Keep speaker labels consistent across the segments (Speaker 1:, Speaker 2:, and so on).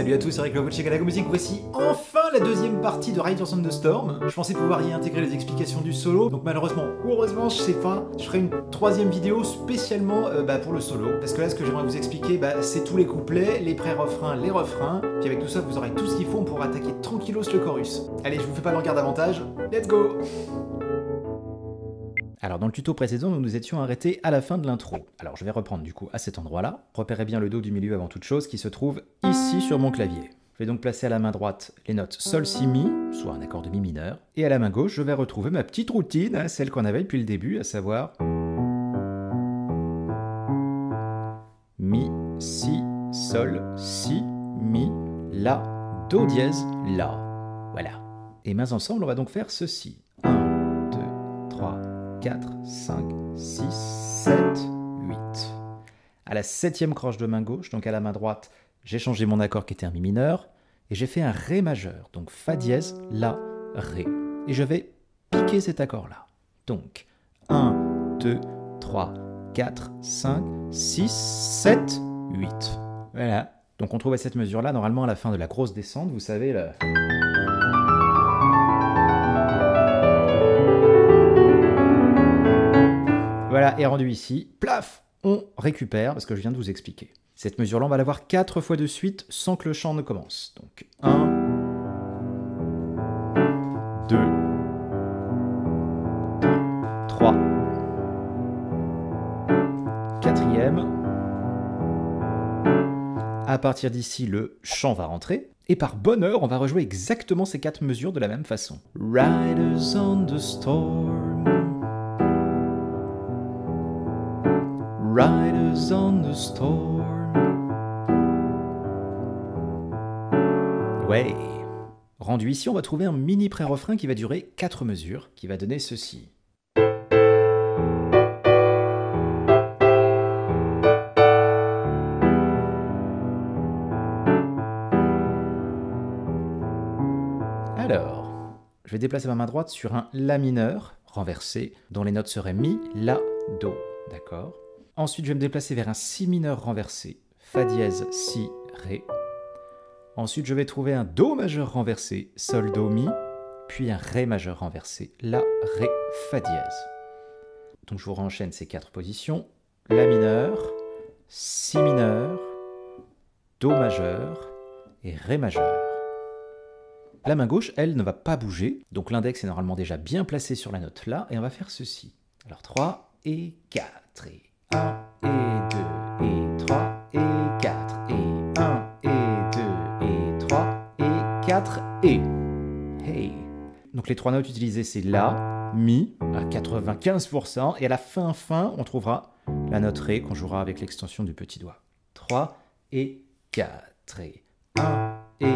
Speaker 1: Salut à tous, c'est Rick Lovo de chez Galago Music. Voici enfin la deuxième partie de Riders on the Storm. Je pensais pouvoir y intégrer les explications du solo, donc malheureusement, ou heureusement, je sais pas, je ferai une troisième vidéo spécialement pour le solo. Parce que là, ce que j'aimerais vous expliquer, c'est tous les couplets, les pré-refrains, les refrains. Puis avec tout ça, vous aurez tout ce qu'il faut pour attaquer tranquillos le chorus. Allez, je vous fais pas languir davantage, let's go! Alors dans le tuto précédent, nous nous étions arrêtés à la fin de l'intro. Alors je vais reprendre du coup à cet endroit-là. Repérez bien le Do du milieu avant toute chose qui se trouve ici sur mon clavier. Je vais donc placer à la main droite les notes Sol, Si, Mi, soit un accord de Mi mineur. Et à la main gauche, je vais retrouver ma petite routine, celle qu'on avait depuis le début, à savoir Mi, Si, Sol, Si, Mi, La, Do dièse, La. Voilà. Et mains ensemble, on va donc faire ceci. 1, 2, 3, 4, 5, 6, 7, 8. À la 7e croche de main gauche, donc à la main droite, j'ai changé mon accord qui était un Mi mineur, et j'ai fait un Ré majeur, donc Fa dièse, La, Ré. Et je vais piquer cet accord-là. Donc, 1, 2, 3, 4, 5, 6, 7, 8. Voilà. Donc on trouve à cette mesure-là, normalement à la fin de la grosse descente, vous savez, le... Voilà, est rendu ici, plaf, on récupère, parce que je viens de vous expliquer. Cette mesure-là, on va l'avoir 4 fois de suite, sans que le chant ne commence. Donc, 1, 2, 3, 4e. À partir d'ici, le chant va rentrer, et par bonheur, on va rejouer exactement ces 4 mesures de la même façon. Riders on the storm. Riders on the storm. Ouais. Rendu ici, on va trouver un mini pré-refrain qui va durer 4 mesures, qui va donner ceci. Alors, je vais déplacer ma main droite sur un La mineur renversé, dont les notes seraient Mi, La, Do. D'accord ? Ensuite, je vais me déplacer vers un Si mineur renversé, Fa dièse, Si, Ré. Ensuite, je vais trouver un Do majeur renversé, Sol, Do, Mi, puis un Ré majeur renversé, La, Ré, Fa dièse. Donc je vous renchaîne ces 4 positions, La mineur, Si mineur, Do majeur et Ré majeur. La main gauche, elle, ne va pas bouger, donc l'index est normalement déjà bien placé sur la note là, et on va faire ceci. Alors 3 et 4 et 1 et 2 et 3 et 4 et 1 et 2 et 3 et 4 et... Hey. Donc les 3 notes utilisées, c'est La, Mi à 95%, et à la fin, on trouvera la note Ré qu'on jouera avec l'extension du petit doigt. 3 et 4 et 1 et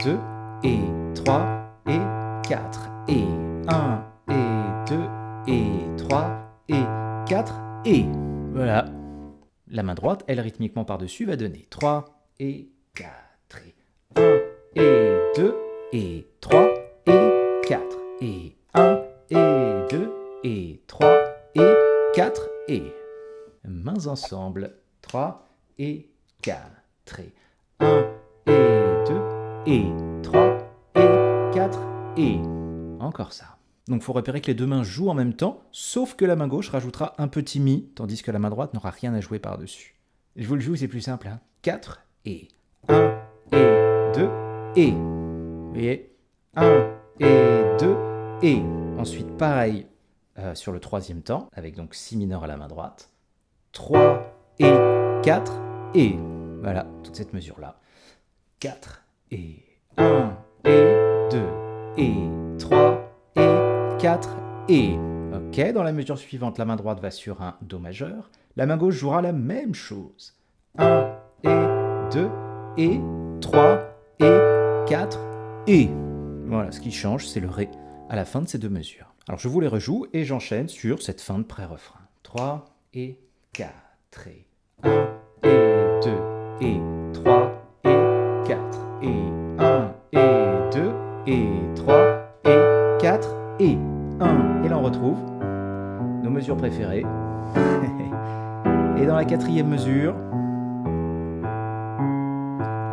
Speaker 1: 2 et 3 et 4 et 1 et 2 et 3 et 4 et... Voilà. La main droite, elle, rythmiquement par-dessus, va donner 3 et 4 et 1 et 2 et 3 et 4 et 1 et 2 et 3 et 4 et... Mains ensemble. 3 et 4 et 1 et 2 et 3 et 4 et... Encore ça. Donc il faut repérer que les deux mains jouent en même temps, sauf que la main gauche rajoutera un petit Mi, tandis que la main droite n'aura rien à jouer par-dessus. Je vous le joue, c'est plus simple. 4 et 1 et 2 et... Vous voyez, 1 et 2 et... Ensuite, pareil sur le 3e temps, avec donc Si mineur à la main droite. 3 et 4 et... Voilà, toute cette mesure-là. 4 et 1 et 2 et 3 et 4 et... Ok, dans la mesure suivante, la main droite va sur un Do majeur. La main gauche jouera la même chose. 1 et 2 et 3 et 4 et... Voilà, ce qui change, c'est le Ré à la fin de ces 2 mesures. Alors je vous les rejoue et j'enchaîne sur cette fin de pré-refrain. 3 et 4 et 1 et 2 et 3 et 4 et 1 et 2 et 3 et 4 et 1. Et là on retrouve nos mesures préférées. Et dans la 4e mesure,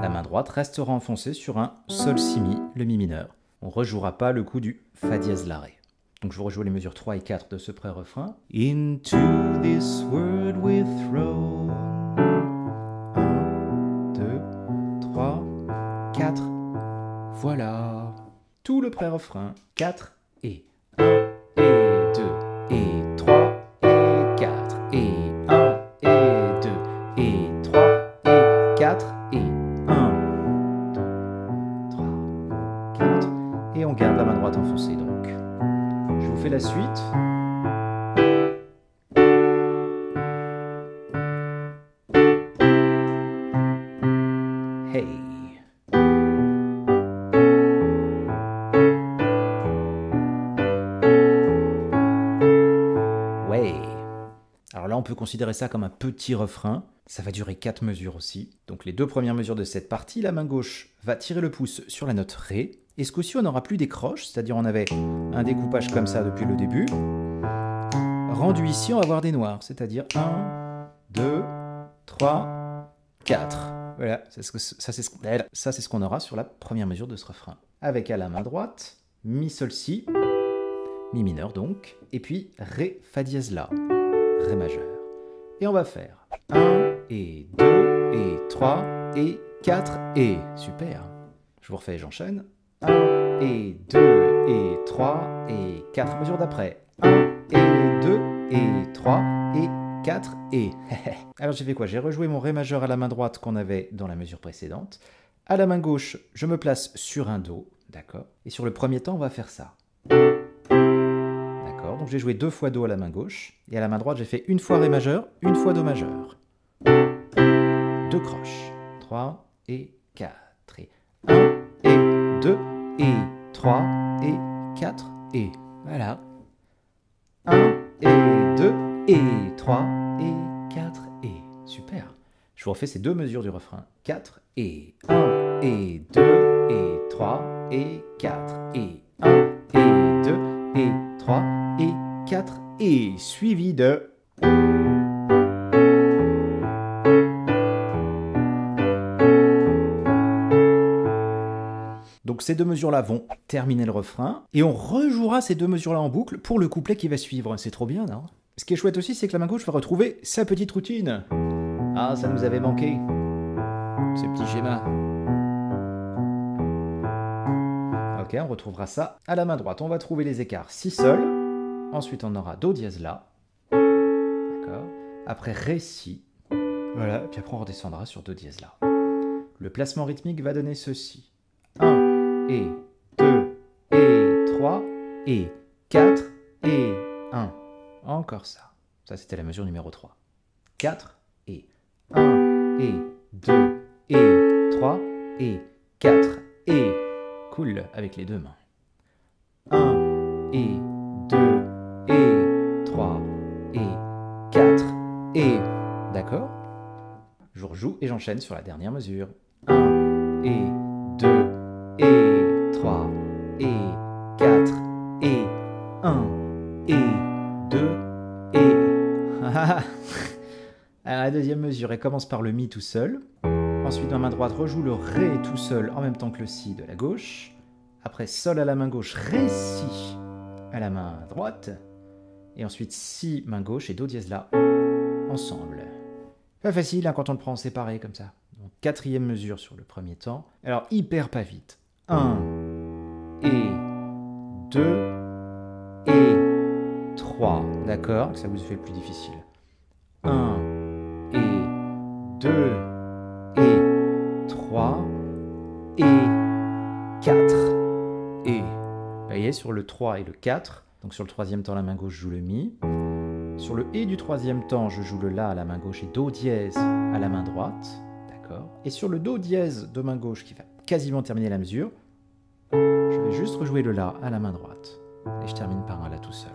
Speaker 1: la main droite restera enfoncée sur un sol si mi, le mi mineur. On ne rejouera pas le coup du fa dièse la ré. Donc je vous rejoue les mesures 3 et 4 de ce pré-refrain. Into this world we're thrown. 1, 2, 3, 4. Voilà. Tout le pré-refrain. 4 et 1 et 2 et 3 et 4 et 1 et 2 et 3 et 4 et 1, 2, 3, 4. Et on garde la main droite enfoncée donc. Je vous fais la suite. Hey. Ouais. Alors là, on peut considérer ça comme un petit refrain. Ça va durer 4 mesures aussi. Donc les 2 premières mesures de cette partie, la main gauche va tirer le pouce sur la note Ré. Et ce coup-ci, on n'aura plus des croches, c'est-à-dire on avait un découpage comme ça depuis le début. Rendu ici, on va avoir des noirs, c'est-à-dire 1, 2, 3, 4. Voilà, ça c'est ce qu'on aura sur la première mesure de ce refrain. Avec à la main droite, Mi, Sol, Si, Mi mineur donc, et puis Ré, Fa dièse La, Ré majeur. Et on va faire 1 et 2 et 3 et 4 et... Super. Je vous refais, j'enchaîne. 1 et 2 et 3 et 4 mesures d'après. 1 et 2 et 3 et 4 et... Alors j'ai fait quoi? J'ai rejoué mon Ré majeur à la main droite qu'on avait dans la mesure précédente. À la main gauche, je me place sur un Do, d'accord? Et sur le premier temps, on va faire ça. D'accord, donc j'ai joué 2 fois Do à la main gauche. Et à la main droite, j'ai fait une fois Ré majeur, une fois Do majeur. 2 croches. 3 et 4 et 1 et 2 et 3 et 4 et... Voilà. 1 et 2 et 3 et 4 et... Super. Je vous refais ces 2 mesures du refrain. 4 et 1 et 2 et 3 et 4 et 1 et 2 et 3 et 4 et... Suivi de... Donc ces 2 mesures-là vont terminer le refrain, et on rejouera ces 2 mesures-là en boucle pour le couplet qui va suivre. C'est trop bien, non? Ce qui est chouette aussi, c'est que la main gauche va retrouver sa petite routine. Ah, ça nous avait manqué, ce petit schéma. Ok, on retrouvera ça à la main droite. On va trouver les écarts Si Sol, ensuite on aura Do dièse La, d'accord, après Ré Si, voilà, puis après on redescendra sur Do dièse La. Le placement rythmique va donner ceci. 1 et 2 et 3 et 4 et 1. Encore ça. Ça, c'était la mesure numéro 3. 4 et 1 et 2 et 3 et 4 et... Cool, avec les 2 mains. 1 et 2 et 3 et 4 et... D'accord? Je rejoue et j'enchaîne sur la dernière mesure. 1 et 2 et 3 et 4 et 1 et 2 et... Alors la deuxième mesure, elle commence par le Mi tout seul. Ensuite, ma main droite rejoue le Ré tout seul en même temps que le Si de la gauche. Après, Sol à la main gauche, Ré, Si à la main droite. Et ensuite, Si, main gauche et Do dièse La ensemble. Pas facile hein, quand on le prend en séparé comme ça. Donc, 4e mesure sur le premier temps. Alors, hyper pas vite. 1 et 2 et 3. D'accord? Ça vous fait le plus difficile. 1 et 2 et 3 et 4 et... Vous voyez, sur le 3 et le 4, donc sur le 3e temps, la main gauche joue le Mi. Sur le Et du 3e temps, je joue le La à la main gauche et Do dièse à la main droite. D'accord? Et sur le Do dièse de main gauche, qui va quasiment terminer la mesure, je vais juste rejouer le La à la main droite. Et je termine par un La tout seul.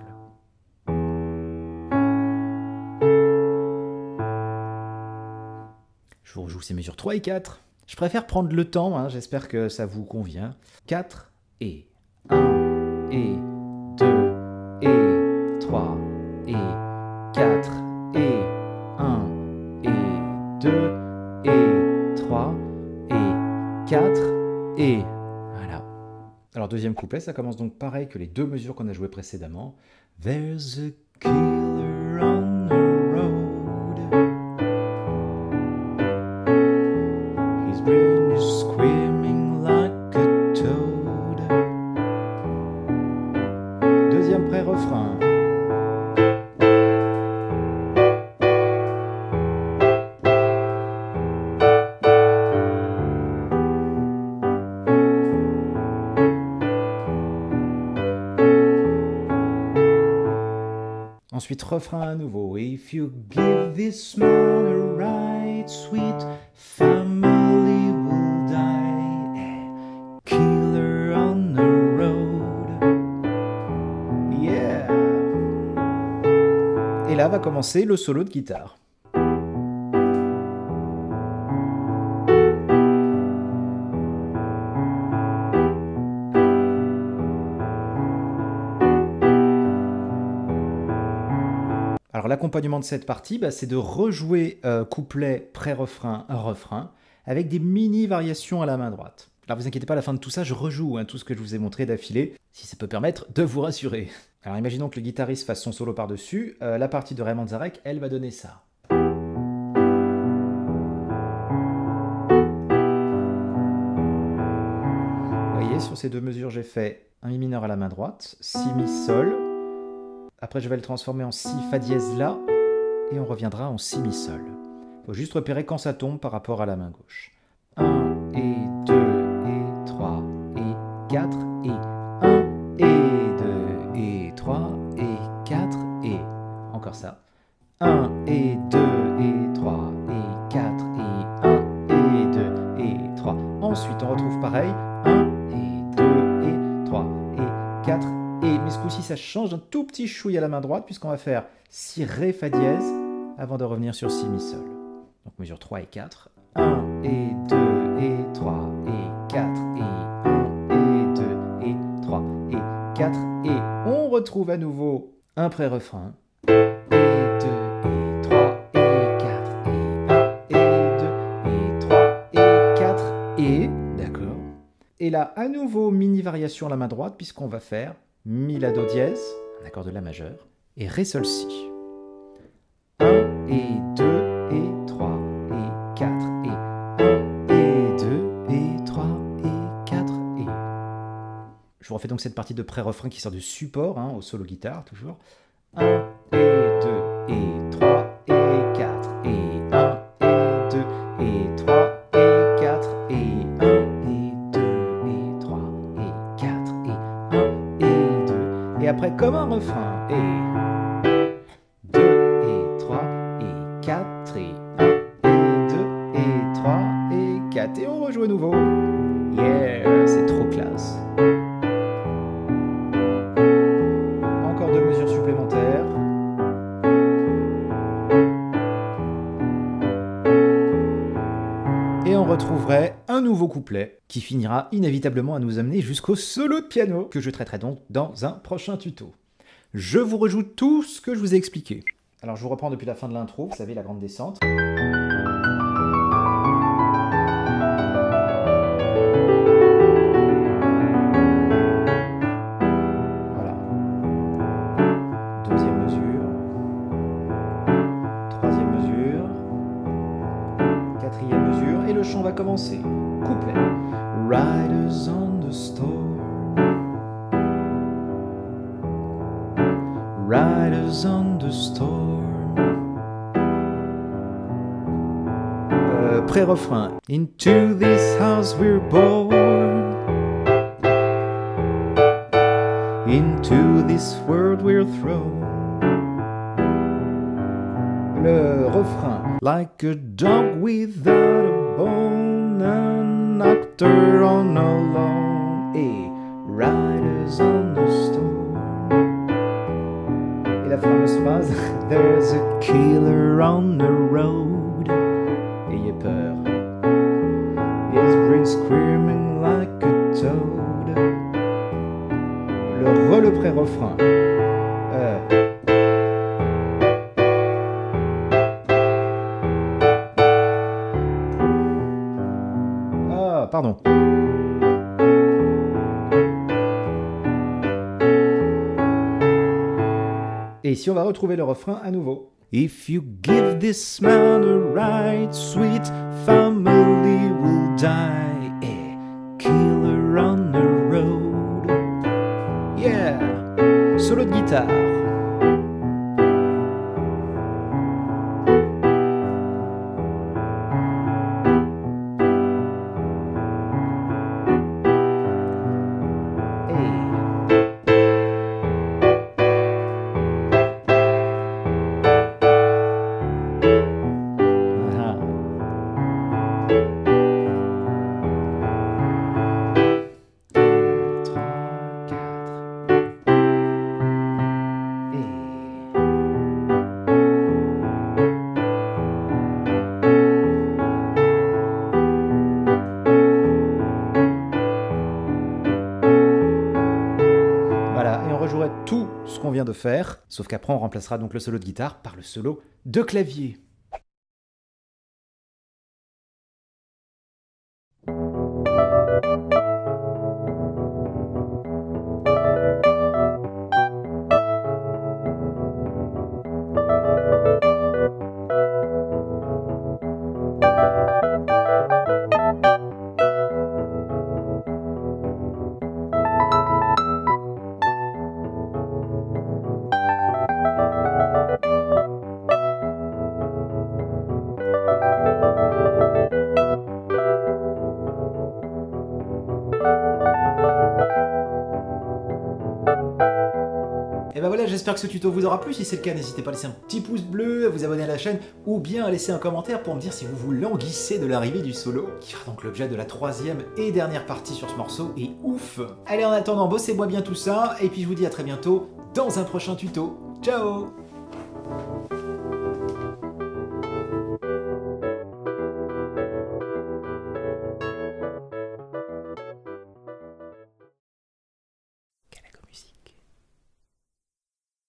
Speaker 1: Je vous rejoue ces mesures 3 et 4. Je préfère prendre le temps, hein, j'espère que ça vous convient. 4 et 1 et 2 et 3 et 4 et 1 et 2 et 3 et Alors deuxième couplet, ça commence donc pareil que les deux mesures qu'on a jouées précédemment. There's a killer on the road. His brain is screaming like a toad. Deuxième pré-refrain. Ensuite, refrain à nouveau. If you give this man a right, sweet family will die. Killer on the road. Yeah. Et là va commencer le solo de guitare. Alors l'accompagnement de cette partie, c'est de rejouer couplet, pré-refrain, refrain, avec des mini-variations à la main droite. Alors vous inquiétez pas, à la fin de tout ça, je rejoue tout ce que je vous ai montré d'affilée, si ça peut permettre de vous rassurer. Alors imaginons que le guitariste fasse son solo par-dessus, la partie de Ray Manzarek, elle va donner ça. Vous voyez, sur ces deux mesures, j'ai fait un mi mineur à la main droite, si mi sol. Après, je vais le transformer en si fa dièse la, et on reviendra en si mi sol. Il faut juste repérer quand ça tombe par rapport à la main gauche. 1 et 2 et 3 et 4 et 1 et 2 et 3 et 4 et... Encore ça. 1 et 2 et 3 et 4 et 1 et 2 et 3. Ensuite, on retrouve pareil. 1 et 2 et 3 et 4 et... Mais ce coup-ci, ça change un tout petit chouille à la main droite puisqu'on va faire si ré fa dièse avant de revenir sur si mi sol. Donc mesure 3 et 4. 1 et 2 et 3 et 4 et 1 et 2 et 3 et 4 et on retrouve à nouveau un pré-refrain. Et 2 et 3 et 4 et 1 et 2 et 3 et 4 et... D'accord. Et là, à nouveau, mini variation à la main droite puisqu'on va faire mi la do dièse, un accord de la majeur, et ré sol si. 1 et 2 et 3 et 4 et 1 et 2 et 3 et 4 et... Je vous refais donc cette partie de pré-refrain qui sert de support au solo guitare, toujours. 1 et 2 et 3 et 4 et 1 et 2 et 3 et 4 et 1 et 2 et 3 et 4 et 1 et 2. Et après comme un refrain. Et 2 et 3 et 4 et 1 et 2 et 3 et 4. Et on rejoue à nouveau. Yeah, c'est trop classe. Encore deux mesures supplémentaires. Et on retrouverait un nouveau couplet qui finira inévitablement à nous amener jusqu'au solo de piano que je traiterai donc dans un prochain tuto. Je vous rejoue tout ce que je vous ai expliqué. Alors je vous reprends depuis la fin de l'intro, vous savez, la grande descente. Voilà. Deuxième mesure. Troisième mesure. Quatrième mesure. Et le chant va commencer. Couplet. Riders on the storm. Riders on the storm. Pré-refrain. Into this house we're born. Into this world we're thrown. Le refrain. Like a dog without a bone, an actor on alone. Et riders on the storm. Et la fameuse phrase. There's a killer on the road. Ayez peur. His brain screaming like a toad. Le pré-refrain. Pardon. ici, on va retrouver le refrain à nouveau. If you give this man a right, sweet family will die. A killer on the road. Yeah! Solo de guitare. Jouerait tout ce qu'on vient de faire, sauf qu'après on remplacera donc le solo de guitare par le solo de clavier. Et ben voilà, j'espère que ce tuto vous aura plu. Si c'est le cas, n'hésitez pas à laisser un petit pouce bleu, à vous abonner à la chaîne ou bien à laisser un commentaire pour me dire si vous vous languissez de l'arrivée du solo, qui sera donc l'objet de la 3e et dernière partie sur ce morceau. Et ouf! Allez, en attendant, bossez-moi bien tout ça, et puis je vous dis à très bientôt dans un prochain tuto. Ciao!